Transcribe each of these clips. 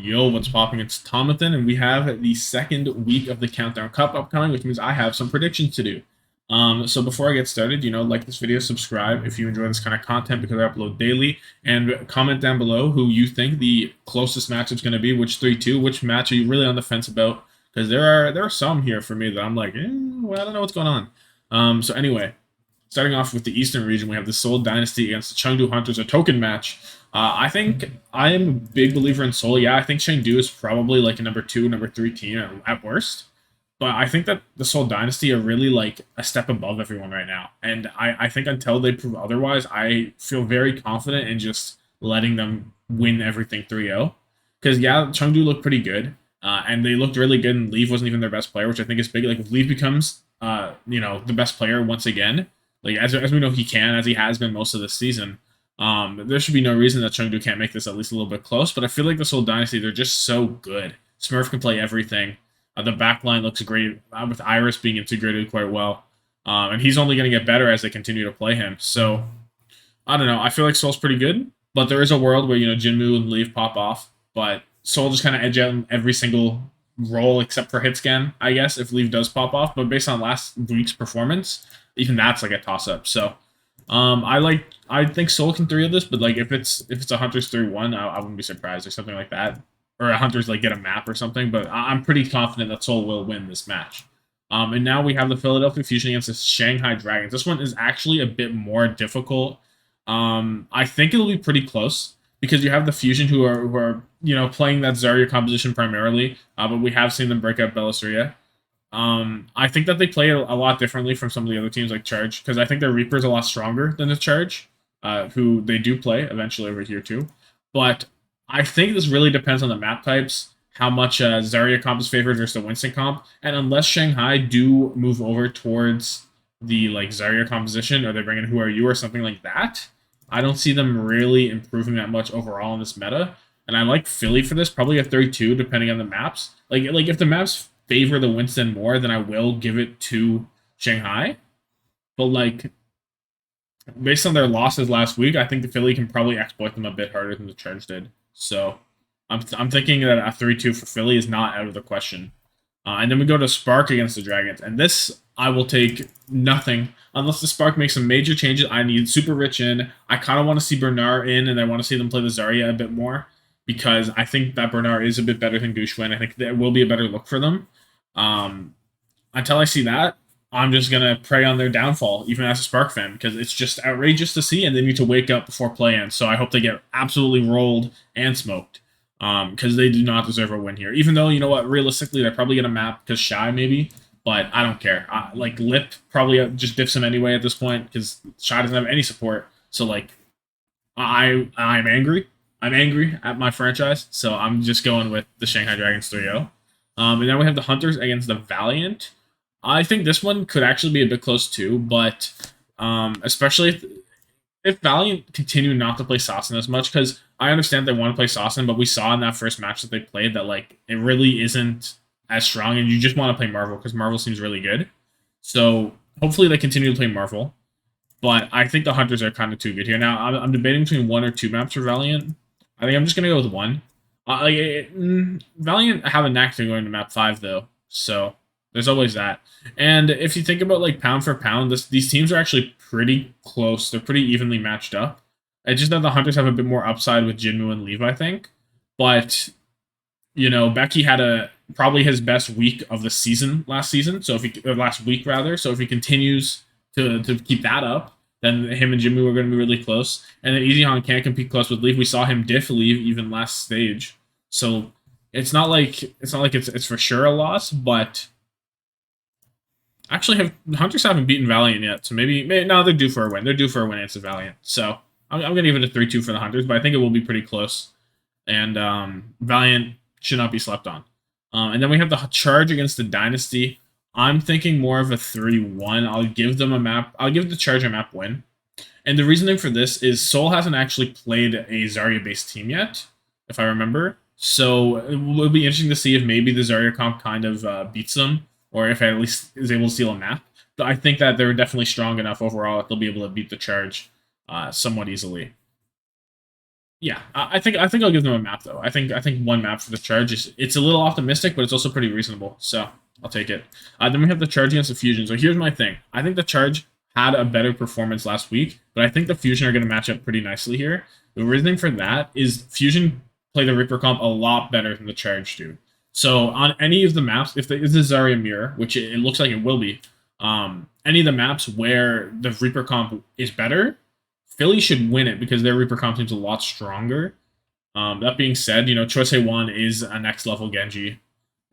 Yo, what's popping? It's Tommathan, and we have the second week of the Countdown Cup upcoming, which means I have some predictions to do. So before I get started, like this video, subscribe if you enjoy this kind of content because I upload daily, and comment down below who you think the closest matchup's going to be, which 3-2, which match are you really on the fence about? Because there are some here for me that I'm like, well, I don't know what's going on. So anyway, starting off with the Eastern region, we have the Seoul Dynasty against the Chengdu Hunters, a token match. I think I am a big believer in Seoul. Yeah, I think Chengdu is probably like a number two, number three team at worst. But I think that the Seoul Dynasty are really like a step above everyone right now. And I think until they prove otherwise, I feel very confident in just letting them win everything 3-0. Because, yeah, Chengdu looked pretty good. And they looked really good, and Leave wasn't even their best player, which I think is big. Like, if Leave becomes, the best player once again, like as we know he can, as he has been most of the season. There should be no reason that Chengdu can't make this at least a little bit close. But I feel like this whole dynasty, they're just so good. Smurf can play everything. The back line looks great with Iris being integrated quite well. And he's only going to get better as they continue to play him. So I don't know. I feel like Soul's pretty good, but there is a world where Jinmu and Leaf pop off, but Soul just kind of edge out in every single role except for hit scan, I guess, if Leaf does pop off. But based on last week's performance, even that's like a toss up. So I think Soul can 3 of this, but like if it's a Hunters 3-1, I wouldn't be surprised or something like that. Or a Hunters like get a map or something, but I'm pretty confident that Soul will win this match. And now we have the Philadelphia Fusion against the Shanghai Dragons. This one is actually a bit more difficult. I think it'll be pretty close because you have the Fusion who are playing that Zarya composition primarily, but we have seen them break out Belisria. I think that they play a lot differently from some of the other teams like Charge because I think their Reaper is a lot stronger than the Charge, who they do play eventually over here too. But I think this really depends on the map types, how much Zarya comp is favored versus the Winston comp, and unless Shanghai do move over towards the like Zarya composition or they bring in Who Are You or something like that, I don't see them really improving that much overall in this meta. And I like Philly for this, probably a 32 depending on the maps. Like if the maps favor the Winston more, then I will give it to Shanghai. But like based on their losses last week, I think the Philly can probably exploit them a bit harder than the Charge did. So I'm thinking that a 3-2 for Philly is not out of the question. And then we go to Spark against the Dragons. And this, I will take nothing. Unless the Spark makes some major changes, I need Super Rich in. I kind of want to see Bernard in, and I want to see them play the Zarya a bit more. Because I think that Bernard is a bit better than Gushwen. I think there will be a better look for them. Um, until I see that, I'm just gonna pray on their downfall, even as a Spark fan, because it's just outrageous to see, and they need to wake up before play ends. So I hope they get absolutely rolled and smoked, because they do not deserve a win here. Even though realistically they're probably gonna map because Shy maybe, but I don't care. Like Lip probably just diffs him anyway at this point because Shy doesn't have any support. So like I'm angry. I'm angry at my franchise, so I'm just going with the Shanghai Dragons 3-0. And then we have the Hunters against the Valiant. I think this one could actually be a bit close too, but especially if Valiant continue not to play Sasson as much, because I understand they want to play Sasson, but we saw in that first match that they played that like it really isn't as strong, and you just want to play Marvel because Marvel seems really good. So hopefully they continue to play Marvel, but I think the Hunters are kind of too good here. Now I'm debating between one or two maps for Valiant. I think I'm just gonna go with one. Valiant have a knack for going to map 5 though, so there's always that. And if you think about like pound for pound, these teams are actually pretty close. They're pretty evenly matched up. It's just that the Hunters have a bit more upside with Jinmu and Leave, I think. But Becky had probably his best week of the season last season. So if he or last week rather, so if he continues to keep that up, then him and Jinmu are going to be really close. And then Easyhan can't compete close with Leave. We saw him diff Leave even last stage. So it's for sure a loss, but actually Hunters haven't beaten Valiant yet, so maybe no, they're due for a win. They're due for a win against the Valiant. So I'm gonna give it a 3-2 for the Hunters, but I think it will be pretty close. And Valiant should not be slept on. And then we have the Charge against the Dynasty. I'm thinking more of a 3-1. I'll give them a map. I'll give the Charge a map win. And the reasoning for this is Seoul hasn't actually played a Zarya-based team yet, if I remember. So it will be interesting to see if maybe the Zarya comp kind of beats them, or if at least is able to steal a map. But I think that they're definitely strong enough overall that they'll be able to beat the Charge somewhat easily. Yeah, I think I'll give them a map though. I think one map for the charge is it's a little optimistic, but it's also pretty reasonable. So I'll take it. Then we have the charge against the fusion. So here's my thing. I think the charge had a better performance last week, but I think the fusion are going to match up pretty nicely here. The reasoning for that is fusion play the Reaper comp a lot better than the charge do. So on any of the maps, if the is the Zarya mirror, which it looks like it will be, any of the maps where the Reaper comp is better, Philly should win it because their Reaper comp team's a lot stronger. That being said, Chosei Wan is a next level Genji,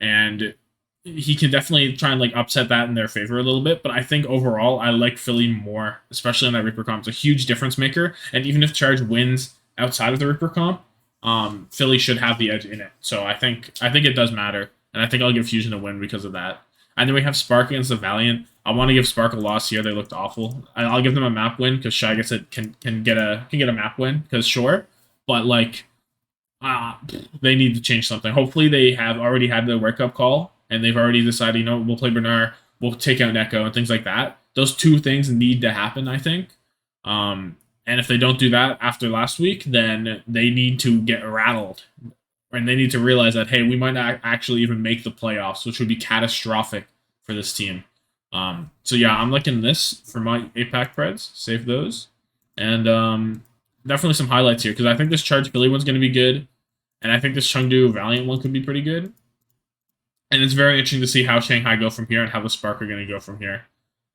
and he can definitely try and like upset that in their favor a little bit. But I think overall, I like Philly more, especially on that Reaper comp. It's a huge difference maker, and even if Charge wins outside of the Reaper comp, Philly should have the edge in it. So I think it does matter, and I think I'll give Fusion a win because of that. And then we have Spark against the Valiant. I want to give Spark a loss here. They looked awful. I'll give them a map win because Shy gets it can get a map win because sure, but like they need to change something. Hopefully, they have already had the wake up call and they've already decided, we'll play Bernard, we'll take out Neko and things like that. Those two things need to happen, I think. And if they don't do that after last week, then they need to get rattled. And they need to realize that, hey, we might not actually even make the playoffs, which would be catastrophic for this team. So yeah, I'm liking this for my APAC Preds. Save those. And definitely some highlights here because I think this Charge Philly one's going to be good. And I think this Chengdu Valiant one could be pretty good. And it's very interesting to see how Shanghai go from here and how the Spark are going to go from here.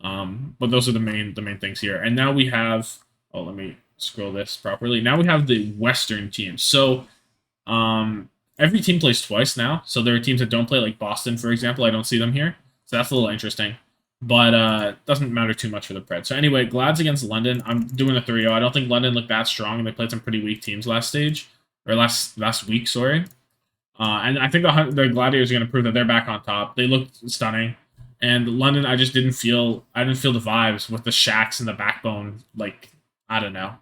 But those are the main things here. And now we have, let me scroll this properly. Now we have the Western teams. So every team plays twice now. So there are teams that don't play, like Boston, for example. I don't see them here. So that's a little interesting. But doesn't matter too much for the Preds. So anyway, Glad's against London. I'm doing a 3-0. I don't think London looked that strong, and they played some pretty weak teams last week, sorry. And I think the Gladiators are going to prove that they're back on top. They looked stunning. And London, I didn't feel the vibes with the Shacks and the backbone. Like, I don't know.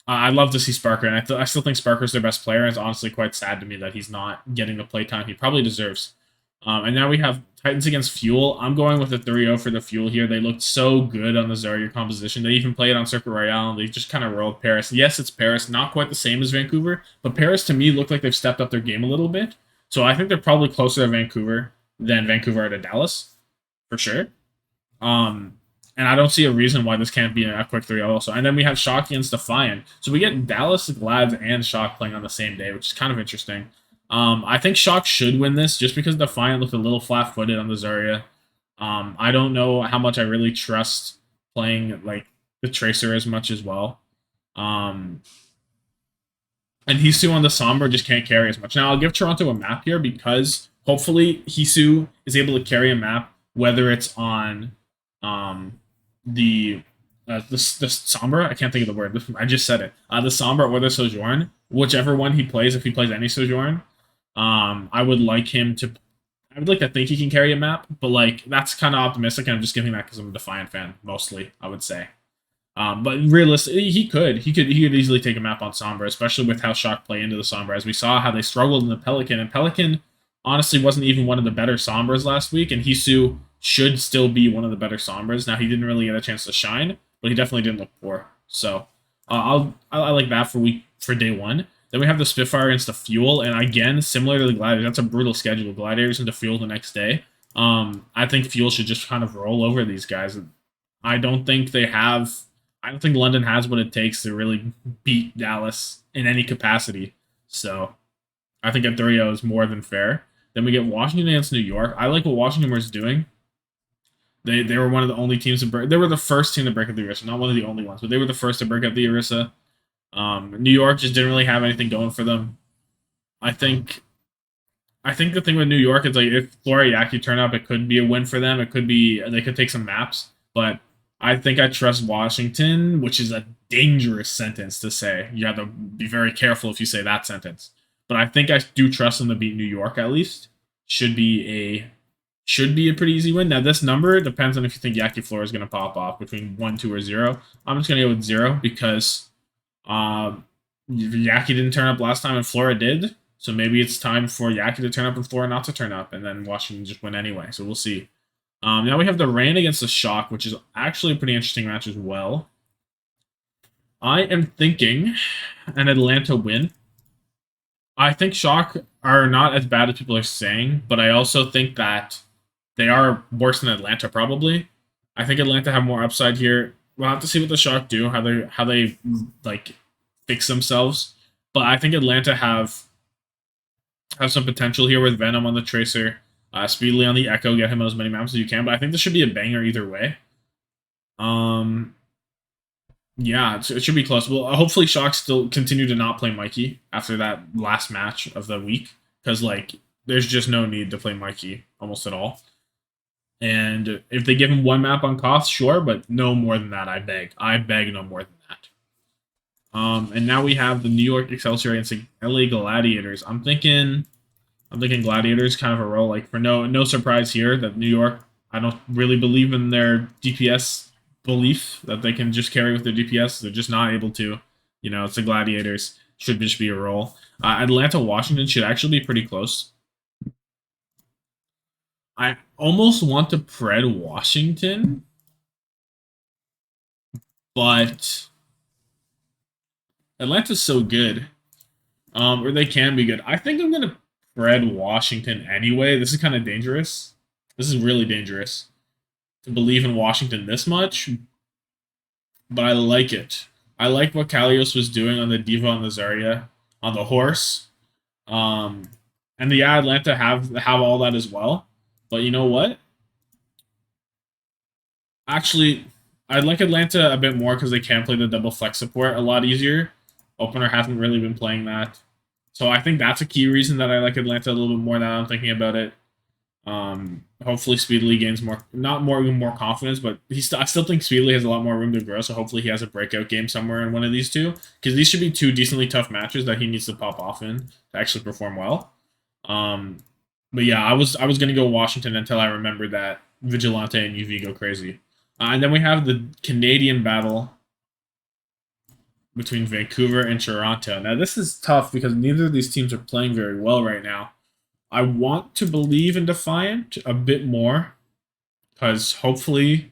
I'd love to see Sparker, and I still think Sparker's their best player. It's honestly quite sad to me that he's not getting the playtime he probably deserves. And now we have Titans against Fuel. I'm going with a 3-0 for the Fuel here. They looked so good on the Zarya composition. They even played on Circuit Royale, and they just kind of rolled Paris. Yes, it's Paris. Not quite the same as Vancouver, but Paris, to me, looked like they've stepped up their game a little bit. So I think they're probably closer to Vancouver than Vancouver are to Dallas, for sure. And I don't see a reason why this can't be a quick 3-0 also. And then we have Shock against Defiant. So we get Dallas, Glads, and Shock playing on the same day, which is kind of interesting. I think Shock should win this just because Defiant looked a little flat-footed on the Zarya. I don't know how much I really trust playing like the Tracer as much as well. And Hisu on the Sombra just can't carry as much. Now, I'll give Toronto a map here because hopefully Hisu is able to carry a map, whether it's on the Sombra. I can't think of the word. I just said it. The Sombra or the Sojourn, whichever one he plays, if he plays any Sojourn, I would like him to. I would like to think he can carry a map, but like that's kind of optimistic. And I'm just giving that because I'm a Defiant fan, mostly. I would say. But realistically, he could easily take a map on Sombra, especially with how Shock play into the Sombra. As we saw how they struggled in the Pelican, and Pelican honestly wasn't even one of the better Sombras last week, and Hisu should still be one of the better Sombras. Now he didn't really get a chance to shine, but he definitely didn't look poor. So I like that for day one. Then we have the Spitfire against the Fuel, and again, similar to the Gladiators, that's a brutal schedule. Gladiators into Fuel the next day. I think Fuel should just kind of roll over these guys. I don't think London has what it takes to really beat Dallas in any capacity. So I think a 3-0 is more than fair. Then we get Washington against New York. I like what Washington was doing. They were one of the only teams to break. They were the first team to break up the Orisa. Not one of the only ones, but they were the first to break up the Orisa. New York just didn't really have anything going for them. I think the thing with New York is like if Flora Yaki turn up, it could be a win for them. It could be they could take some maps, but I think I trust Washington, which is a dangerous sentence to say. You have to be very careful if you say that sentence. But I think I do trust them to beat New York at least. Should be a pretty easy win. Now this number depends on if you think Yaki Flora is going to pop off between 1, 2, or 0. I'm just going to go with 0 because Yaki didn't turn up last time and Flora did. So maybe it's time for Yaki to turn up and Flora not to turn up, and then Washington just win anyway. So we'll see. Now we have the Rain against the Shock, which is actually a pretty interesting match as well. I am thinking an Atlanta win. I think Shock are not as bad as people are saying, but I also think that they are worse than Atlanta probably. I think Atlanta have more upside here. We'll have to see what the Shock do, how they like fix themselves. But I think Atlanta have some potential here with Venom on the Tracer, speedily on the Echo, get him on as many maps as you can. But I think this should be a banger either way. Um, yeah, it should be close. Well, hopefully Shock still continue to not play Mikey after that last match of the week because like there's just no need to play Mikey almost at all. And if they give him one map on cost, sure, but no more than that. I beg no more than that. And now we have the New York Excelsior against the LA Gladiators. I'm thinking Gladiators kind of a role. Like for no surprise here that New York. I don't really believe in their DPS belief that they can just carry with their DPS. They're just not able to. It's the Gladiators. Should just be a role. Atlanta Washington should actually be pretty close. I almost want to Pred Washington, but Atlanta's so good. Or they can be good. I think I'm gonna Pred Washington anyway. This is kind of dangerous. This is really dangerous to believe in Washington this much, but I like it. I like what Kalios was doing on the Diva on the Zarya on the horse. Um, and the Atlanta have all that as well. But you know what? Actually, I like Atlanta a bit more because they can play the double flex support a lot easier. Opener hasn't really been playing that. So I think that's a key reason that I like Atlanta a little bit more now I'm thinking about it. Hopefully Speedly gains more confidence, but I still think Speedly has a lot more room to grow. So hopefully he has a breakout game somewhere in one of these two, because these should be two decently tough matches that he needs to pop off in to actually perform well. Um, but yeah, I was gonna go Washington until I remembered that Vigilante and UV go crazy, and then we have the Canadian battle between Vancouver and Toronto. Now this is tough because neither of these teams are playing very well right now. I want to believe in Defiant a bit more because hopefully,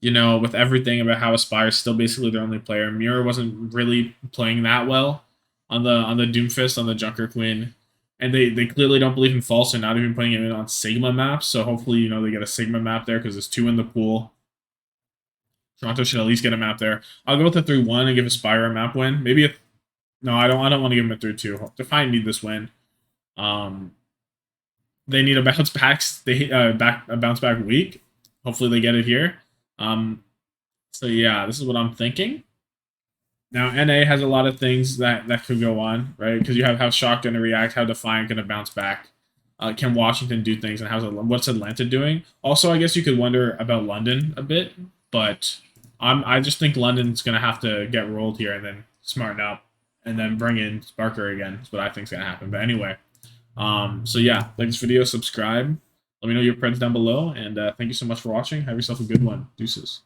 with everything about how Aspire is still basically their only player, Mira wasn't really playing that well on the Doomfist on the Junker Queen, and they clearly don't believe in False and not even putting him in on Sigma maps. So hopefully, they get a Sigma map there because there's two in the pool. Toronto should at least get a map there. I'll go with the 3-1 and give Aspire a map win. Maybe no, I don't. I don't want to give him a 3-2. Defiant need this win. Um, they need a bounce back. They a bounce back week. Hopefully they get it here. So yeah, this is what I'm thinking. Now NA has a lot of things that could go on, right? Because you have how Shock going to react, how Defiant going to bounce back. Can Washington do things, and what's Atlanta doing? Also, I guess you could wonder about London a bit, but I just think London's going to have to get rolled here and then smarten up and then bring in Sparker again. That's what I think is going to happen. But anyway, so yeah, like this video, subscribe. Let me know your friends down below, and thank you so much for watching. Have yourself a good one. Deuces.